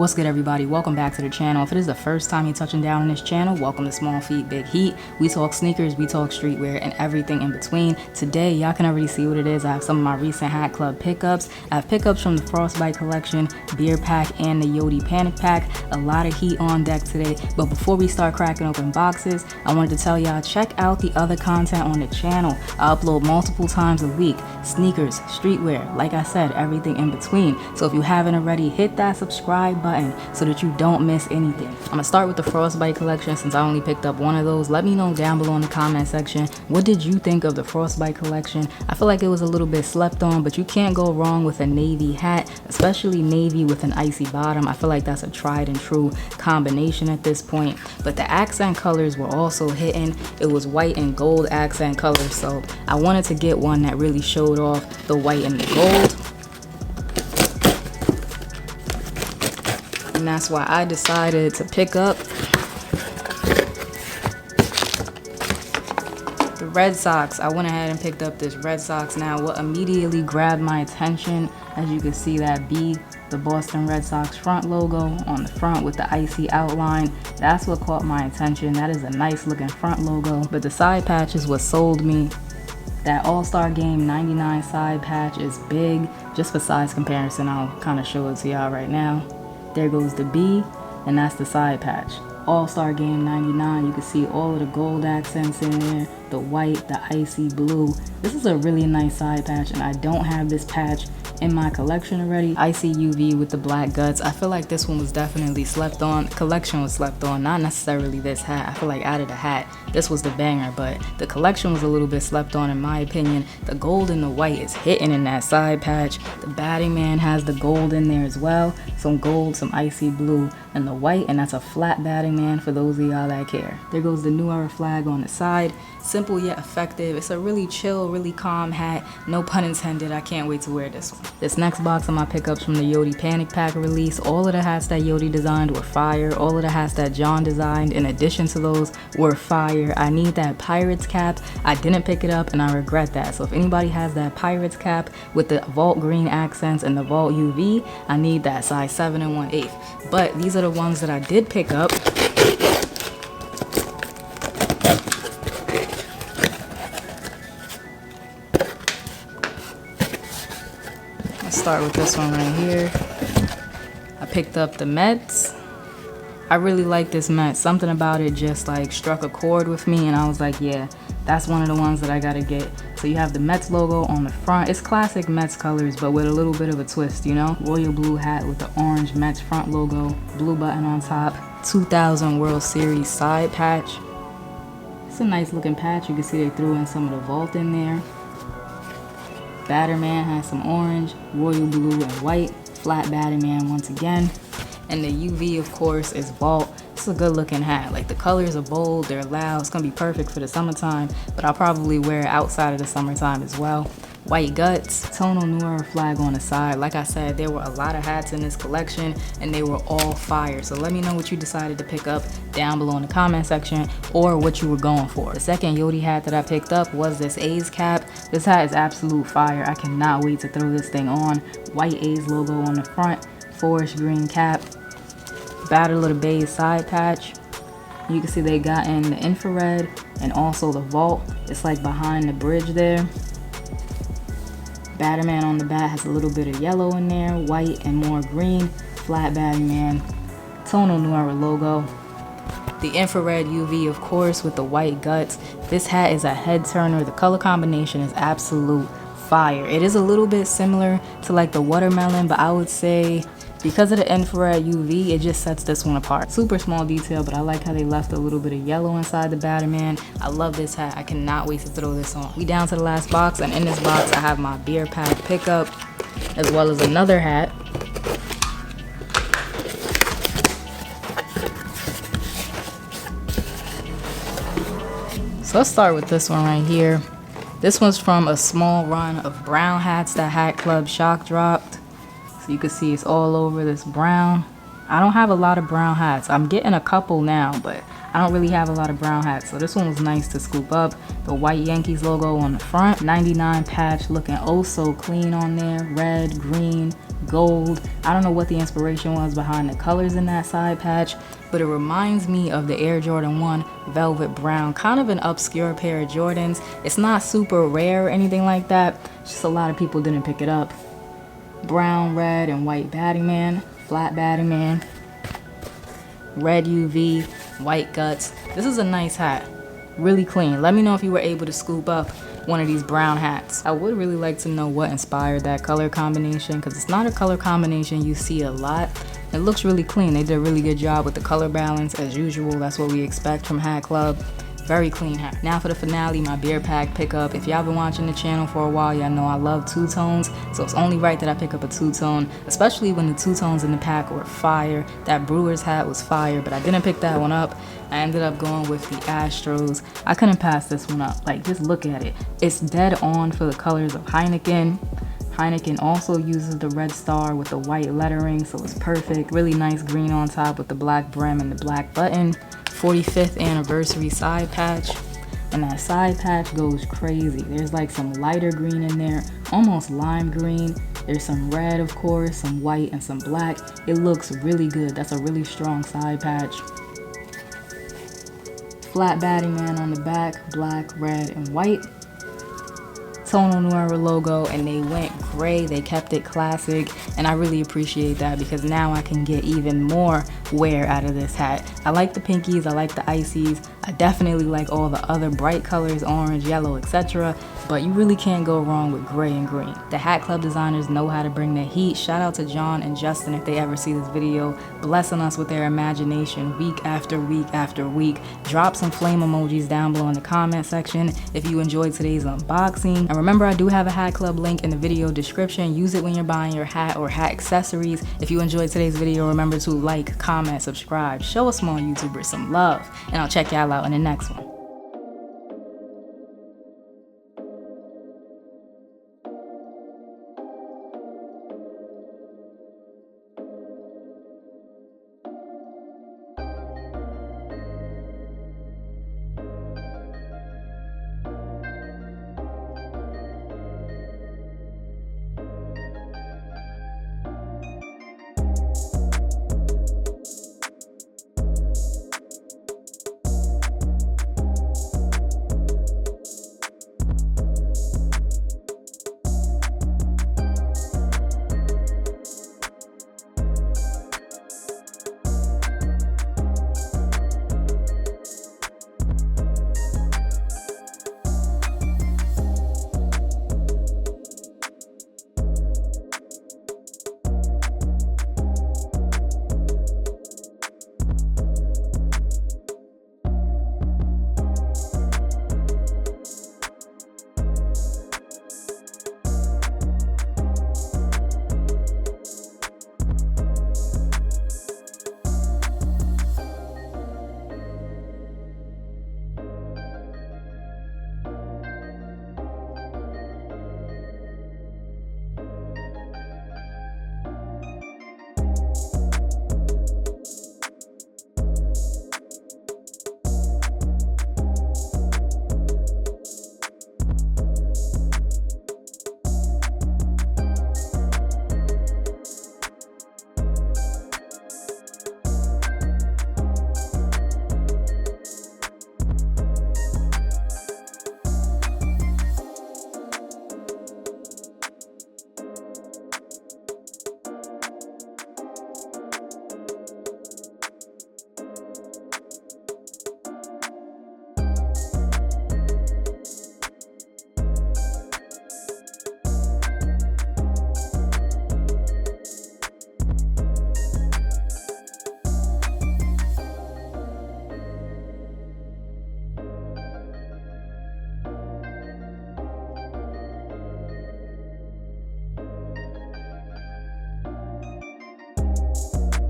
What's good, everybody? Welcome back to the channel. If it is the first time you're touching down on this channel, welcome to Small Feet Big Heat. We talk sneakers, we talk streetwear, and everything in between. Today, y'all can already see what it is. I have some of my recent Hat Club pickups. I have pickups from the Frostbite collection, Beer Pack, and the Yote Panic Pack. A lot of heat on deck today. But before we start cracking open boxes, I wanted to tell y'all, check out the other content on the channel. I upload multiple times a week. Sneakers, streetwear, like I said, everything in between. So if you haven't already, hit that subscribe button so that you don't miss anything. I'm gonna start with the Frostbite collection since I only picked up one of those. Let me know down below in the comment section, what did you think of the Frostbite collection? I feel like it was a little bit slept on, but you can't go wrong with a navy hat, especially navy with an icy bottom. I feel like that's a tried and true combination at this point. But the accent colors were also hitting. It was white and gold accent colors, so I wanted to get one that really showed off the white and the gold. And that's why I decided to pick up the Red Sox. I went ahead and picked up this Red Sox. Now, what immediately grabbed my attention, as you can see, that B, the Boston Red Sox front logo on the front with the icy outline. That's what caught my attention. That is a nice looking front logo. But the side patch is what sold me. That All-Star Game 99 side patch is big. Just for size comparison, I'll kind of show it to y'all right now. There goes the B, and that's the side patch. All-Star Game 99, you can see all of the gold accents in there, the white, the icy blue. This is a really nice side patch, and I don't have this patch in my collection already. Icy UV with the black guts. I feel like this one was definitely slept on. The collection was slept on, not necessarily this hat. I feel like out of the hat, this was the banger, but the collection was a little bit slept on in my opinion. The gold and the white is hitting in that side patch. The batting man has the gold in there as well. Some gold, some icy blue, and the white, and that's a flat batting man for those of y'all that care. There goes the New Era flag on the side. Simple yet effective. It's a really chill, really calm hat. No pun intended. I can't wait to wear this one. This next box of my pickups from the Yote Panic Pack release. All of the hats that Yote designed were fire. All of the hats that John designed in addition to those were fire. I need that Pirates cap. I didn't pick it up and I regret that. So if anybody has that Pirates cap with the Vault green accents and the Vault UV, I need that size 7 1/8. But these are the ones that I did pick up. Start with this one right here. I picked up the Mets. I really like this Mets. Something about it just like struck a chord with me, and I was like, yeah, that's one of the ones that I gotta get. So you have the Mets logo on the front. It's classic Mets colors, but with a little bit of a twist, you know? Royal blue hat with the orange Mets front logo, blue button on top, 2000 World Series side patch. It's a nice looking patch. You can see they threw in some of the Vault in there. Batterman has some orange, royal blue, and white. Flat Batterman once again. And the UV, of course, is Vault. It's a good looking hat. Like, the colors are bold, they're loud. It's gonna be perfect for the summertime, but I'll probably wear it outside of the summertime as well. White guts, tonal New Era flag on the side. Like I said, there were a lot of hats in this collection and they were all fire. So let me know what you decided to pick up down below in the comment section, or what you were going for. The second Yote hat that I picked up was this A's cap. This hat is absolute fire. I cannot wait to throw this thing on. White A's logo on the front, forest green cap, Battle of the Bay side patch. You can see they got in the infrared and also the Vault. It's like behind the bridge there. Batterman on the bat has a little bit of yellow in there, white and more green. Flat Batterman, tonal New Era logo. The infrared UV, of course, with the white guts. This hat is a head turner. The color combination is absolute fire. It is a little bit similar to like the watermelon, but I would say because of the infrared UV, it just sets this one apart. Super small detail, but I like how they left a little bit of yellow inside the Batterman. I love this hat. I cannot wait to throw this on. We down to the last box, and in this box, I have my Beer Pack pickup, as well as another hat. So let's start with this one right here. This one's from a small run of brown hats that Hat Club shock dropped. So you can see it's all over this brown. I don't have a lot of brown hats. I'm getting a couple now, but I don't really have a lot of brown hats, so this one was nice to scoop up. The white Yankees logo on the front, 99 patch looking oh so clean on there, red, green, gold. I don't know what the inspiration was behind the colors in that side patch, but it reminds me of the Air Jordan 1 Velvet Brown, kind of an obscure pair of Jordans. It's not super rare or anything like that, just a lot of people didn't pick it up. Brown, red, and white batting man, flat batting man, red UV, white guts. This is a nice hat, really clean. Let me know if you were able to scoop up one of these brown hats. I would really like to know what inspired that color combination, because it's not a color combination you see a lot. It looks really clean. They did a really good job with the color balance as usual. That's what we expect from Hat Club. Very clean hat. Now for the finale, my beer pack pickup. If y'all been watching the channel for a while, y'all know I love two-tones, so it's only right that I pick up a two-tone, especially when the two-tones in the pack were fire. That Brewers hat was fire, but I didn't pick that one up. I ended up going with the Astros. I couldn't pass this one up. Like, just look at it. It's dead on for the colors of Heineken. Heineken also uses the red star with the white lettering, so it's perfect. Really nice green on top with the black brim and the black button. 45th anniversary side patch, and that side patch goes crazy. There's like some lighter green in there, almost lime green. There's some red, of course, some white, and some black. It looks really good. That's a really strong side patch. Flat batting man on the back, black, red, and white. Tono Noir logo, and they went gray. They kept it classic, and I really appreciate that because now I can get even more wear out of this hat. I like the pinkies, I like the ices, I definitely like all the other bright colors, orange, yellow, etc. But you really can't go wrong with gray and green. The Hat Club designers know how to bring the heat. Shout out to John and Justin if they ever see this video, blessing us with their imagination week after week after week. Drop some flame emojis down below in the comment section if you enjoyed today's unboxing. And remember, I do have a Hat Club link in the video description. Use it when you're buying your hat or hat accessories. If you enjoyed today's video, remember to like, comment, subscribe, show a small YouTuber some love, and I'll check y'all out in the next one.